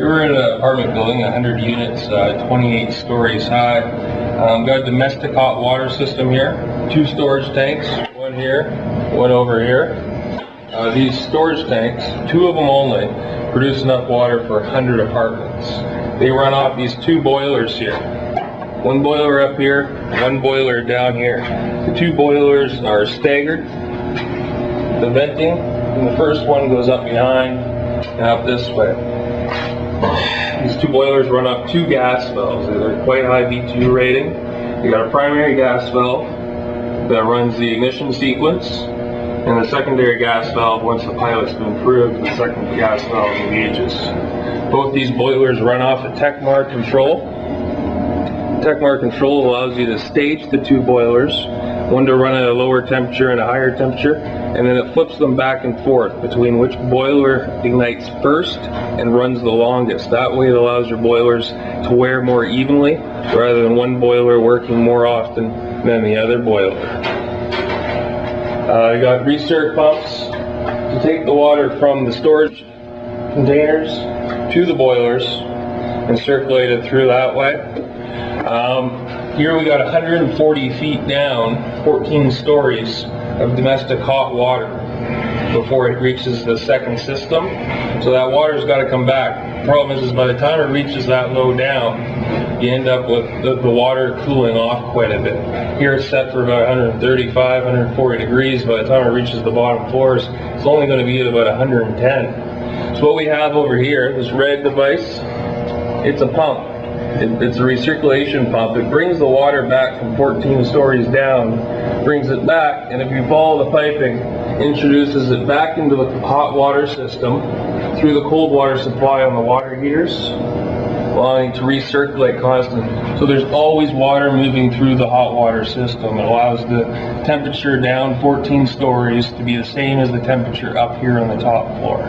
We're in an apartment building, 100 units, 28 stories high. Got a domestic hot water system here. 2 storage tanks, one here, one over here. These storage tanks, 2 of them only, produce enough water for 100 apartments. They run off these 2 boilers here. One boiler up here, one boiler down here. The 2 boilers are staggered. The venting in the first one goes up behind and up this way. These 2 boilers run off 2 gas valves. They're quite high B2 rating. You got a primary gas valve that runs the ignition sequence, and the secondary gas valve, once the pilot's been approved, the second gas valve engages. Both these boilers run off a Tecmar control. Tecmar control allows you to stage the 2 boilers, one to run at a lower temperature and a higher temperature, and then it flips them back and forth between which boiler ignites first and runs the longest. That way it allows your boilers to wear more evenly rather than one boiler working more often than the other boiler. You got recirc pumps to take the water from the storage containers to the boilers and circulate it through that way. Here we got 140 feet down, 14 stories of domestic hot water before it reaches the second system. So that water's got to come back. The problem is by the time it reaches that low down, you end up with the water cooling off quite a bit. Here it's set for about 135, 140 degrees. By the time it reaches the bottom floors, it's only going to be at about 110. So what we have over here, this red device, it's a pump. It's a recirculation pump. It brings the water back from 14 stories down, brings it back, and if you follow the piping, introduces it back into the hot water system through the cold water supply on the water heaters, allowing it to recirculate constantly. So there's always water moving through the hot water system. It allows the temperature down 14 stories to be the same as the temperature up here on the top floor.